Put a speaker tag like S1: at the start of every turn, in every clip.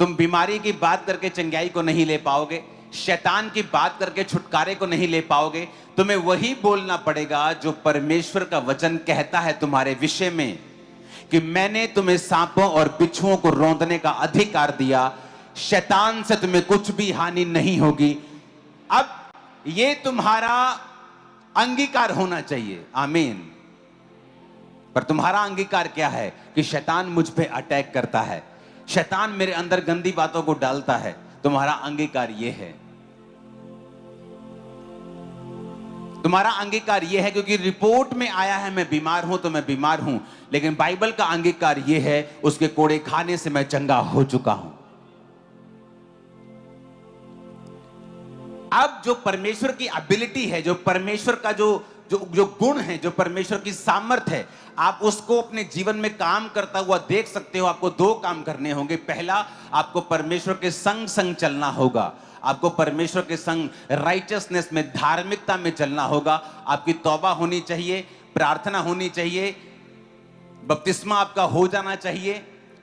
S1: तुम बीमारी की बात करके चंगाई को नहीं ले पाओगे, शैतान की बात करके छुटकारे को नहीं ले पाओगे। तुम्हें वही बोलना पड़ेगा जो परमेश्वर का वचन कहता है तुम्हारे विषय में, कि मैंने तुम्हें सांपों और बिच्छुओं को रौंदने का अधिकार दिया, शैतान से तुम्हें कुछ भी हानि नहीं होगी। अब ये तुम्हारा अंगीकार होना चाहिए। आमीन। पर तुम्हारा अंगीकार क्या है? कि शैतान मुझ पे अटैक करता है, शैतान मेरे अंदर गंदी बातों को डालता है। तुम्हारा अंगीकार यह है, तुम्हारा अंगीकार यह है, क्योंकि रिपोर्ट में आया है मैं बीमार हूं तो मैं बीमार हूं, लेकिन बाइबल का अंगीकार यह है उसके कोड़े खाने से मैं चंगा हो चुका हूं। अब जो परमेश्वर की एबिलिटी है, जो परमेश्वर का जो गुण है, जो परमेश्वर की सामर्थ्य है, आप उसको अपने जीवन में काम करता हुआ देख सकते हो। आपको दो काम करने होंगे। पहला, आपको परमेश्वर के संग संग चलना होगा। आपको परमेश्वर के संग राइटियसनेस में, धार्मिकता में चलना होगा। आपकी तौबा होनी चाहिए, प्रार्थना होनी चाहिए, बपतिस्मा आपका हो जाना चाहिए,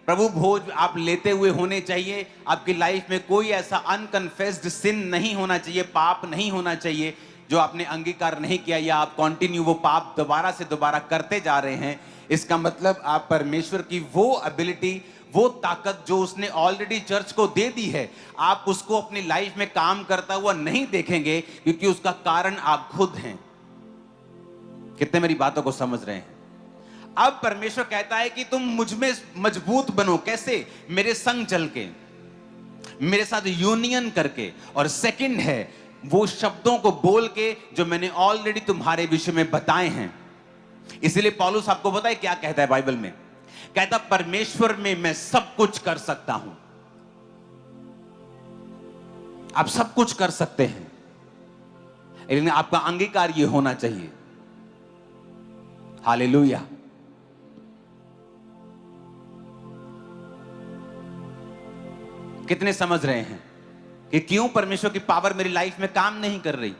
S1: प्रभु भोज आप लेते हुए होने चाहिए। आपकी लाइफ में कोई ऐसा अनकन्फेस्ड सिन नहीं होना चाहिए, पाप नहीं होना चाहिए जो आपने अंगीकार नहीं किया, या आप कंटिन्यू वो पाप दोबारा से दोबारा करते जा रहे हैं। इसका मतलब आप परमेश्वर की वो एबिलिटी, वो ताकत जो उसने ऑलरेडी चर्च को दे दी है, आप उसको अपनी लाइफ में काम करता हुआ नहीं देखेंगे, क्योंकि उसका कारण आप खुद हैं। कितने मेरी बातों को समझ रहे हैं? अब परमेश्वर कहता है कि तुम मुझ में मजबूत बनो। कैसे? मेरे संग चल के, मेरे साथ यूनियन करके। और सेकंड है वो शब्दों को बोल के जो मैंने ऑलरेडी तुम्हारे विषय में बताए हैं। इसीलिए पौलुस आपको पता है क्या कहता है बाइबल में? कहता परमेश्वर में मैं सब कुछ कर सकता हूं। आप सब कुछ कर सकते हैं, लेकिन आपका अंगीकार यह होना चाहिए। हालेलुया। कितने समझ रहे हैं कि क्यों परमेश्वर की पावर मेरी लाइफ में काम नहीं कर रही,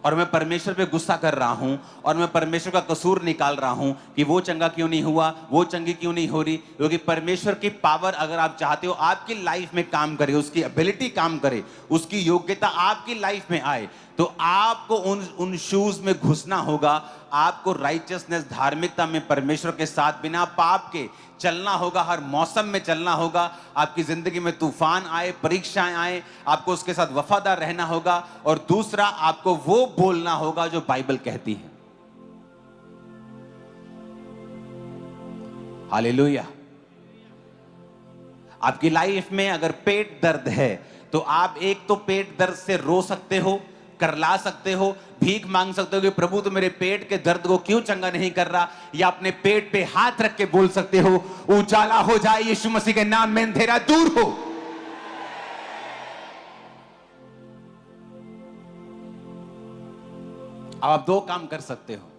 S1: और मैं परमेश्वर पे गुस्सा कर रहा हूं, और मैं परमेश्वर का कसूर निकाल रहा हूं कि वो चंगा क्यों नहीं हुआ, वो चंगी क्यों नहीं हो रही। क्योंकि परमेश्वर की पावर अगर आप चाहते हो आपकी लाइफ में काम करे, उसकी एबिलिटी काम करे, उसकी योग्यता आपकी लाइफ में आए, तो आपको उन शूज में घुसना होगा। आपको राइचियसनेस, धार्मिकता में परमेश्वर के साथ बिना पाप के चलना होगा। हर मौसम में चलना होगा। आपकी जिंदगी में तूफान आए, परीक्षाएं आए, आपको उसके साथ वफादार रहना होगा। और दूसरा, आपको वो बोलना होगा जो बाइबल कहती है। हालेलुया। आपकी लाइफ में अगर पेट दर्द है, तो आप एक तो पेट दर्द से रो सकते हो, करला सकते हो, भीख मांग सकते हो कि प्रभु तो मेरे पेट के दर्द को क्यों चंगा नहीं कर रहा, या अपने पेट पे हाथ रख के बोल सकते हो, उजाला हो जाए यीशु मसीह के नाम में, अंधेरा दूर हो। अब आप दो काम कर सकते हो।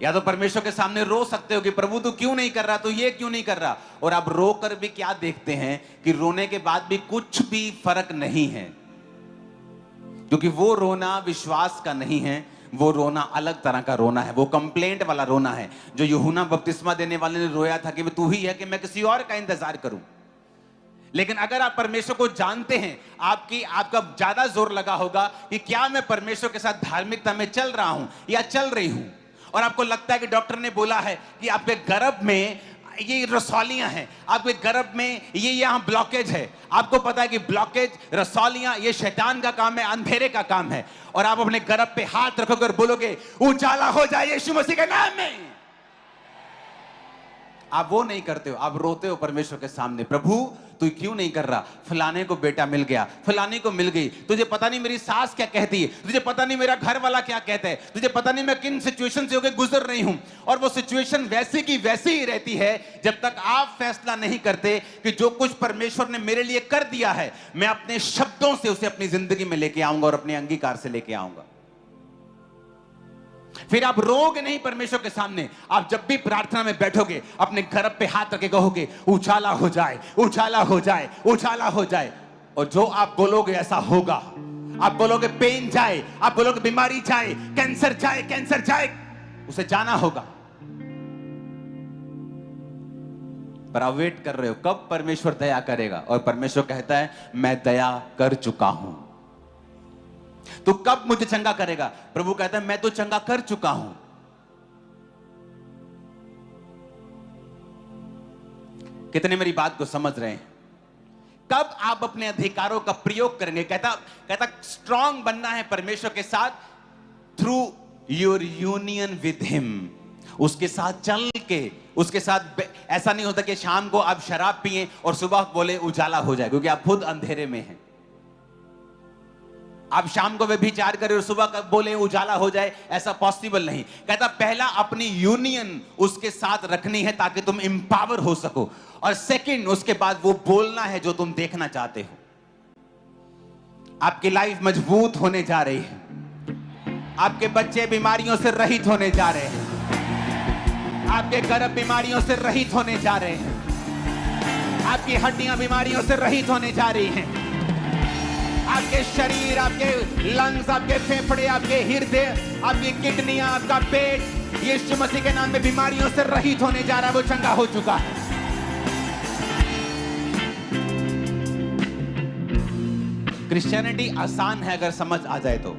S1: या तो परमेश्वर के सामने रो सकते हो कि प्रभु तू क्यों नहीं कर रहा, तो ये क्यों नहीं कर रहा। और आप रो कर भी क्या देखते हैं कि रोने के बाद भी कुछ भी फर्क नहीं है, क्योंकि वो रोना विश्वास का नहीं है, वो रोना अलग तरह का रोना है। वो कंप्लेंट वाला रोना है, जो यूहन्ना बपतिस्मा देने वाले ने रोया था कि तू ही है कि मैं किसी और का इंतजार करूं। लेकिन अगर आप परमेश्वर को जानते हैं, आपका ज्यादा जोर लगा होगा कि क्या मैं परमेश्वर के साथ धार्मिकता में चल रहा हूं या चल रही हूं। और आपको लगता है कि डॉक्टर ने बोला है कि आपके गर्भ में ये रसौलियां हैं, आपके गर्भ में ये यहां ब्लॉकेज है। आपको पता है कि ब्लॉकेज, रसौलियां, ये शैतान का काम है, अंधेरे का काम है। और आप अपने गर्भ पे हाथ रखोगे और बोलोगे उजाला हो जाए यीशु मसीह के नाम में। आप वो नहीं करते हो, आप रोते हो परमेश्वर के सामने, प्रभु तू क्यों नहीं कर रहा, फलाने को बेटा मिल गया, फलाने को मिल गई, तुझे पता नहीं मेरी सास क्या कहती है, तुझे पता नहीं मेरा घर वाला क्या कहता है, तुझे पता नहीं मैं किन सिचुएशन से होकर गुजर रही हूं। और वो सिचुएशन वैसी की वैसी ही रहती है जब तक आप फैसला नहीं करते कि जो कुछ परमेश्वर ने मेरे लिए कर दिया है, मैं अपने शब्दों से उसे अपनी जिंदगी में लेके आऊंगा और अपने अंगीकार से लेके आऊंगा। फिर आप रोगे नहीं परमेश्वर के सामने। आप जब भी प्रार्थना में बैठोगे, अपने गर्भ पे हाथ रखे कहोगे उजाला हो जाए, उजाला हो जाए, उजाला हो जाए। और जो आप बोलोगे ऐसा होगा। आप बोलोगे पेन जाए, आप बोलोगे बीमारी जाए, कैंसर जाए, कैंसर जाए, उसे जाना होगा। पर आप वेट कर रहे हो कब परमेश्वर दया करेगा, और परमेश्वर कहता है मैं दया कर चुका हूं। तो कब मुझे चंगा करेगा? प्रभु कहता है मैं तो चंगा कर चुका हूं। कितने मेरी बात को समझ रहे हैं? कब आप अपने अधिकारों का प्रयोग करेंगे? कहता स्ट्रांग बनना है परमेश्वर के साथ through your union with him. उसके साथ चल के, उसके साथ ऐसा नहीं होता कि शाम को आप शराब पिए और सुबह बोले उजाला हो जाए, क्योंकि आप खुद अंधेरे में हैं। आप शाम को व्यभिचार करें और सुबह का बोले उजाला हो जाए, ऐसा पॉसिबल नहीं। कहता पहला अपनी यूनियन उसके साथ रखनी है ताकि तुम इंपावर हो सको, और सेकंड उसके बाद वो बोलना है जो तुम देखना चाहते हो। आपकी लाइफ मजबूत होने जा रही है, आपके बच्चे बीमारियों से रहित होने जा रहे हैं, आपके गर्भ बीमारियों से रहित होने जा रहे हैं, आपकी हड्डियां बीमारियों से रहित होने जा रही हैं, आपके शरीर, आपके लंग्स, आपके फेफड़े, आपके हृदय, आपकी किडनियां, आपका पेट यीशु मसीह के नाम में बीमारियों से रहित होने जा रहा है। वो चंगा हो चुका है। क्रिश्चियनिटी आसान है अगर समझ आ जाए तो।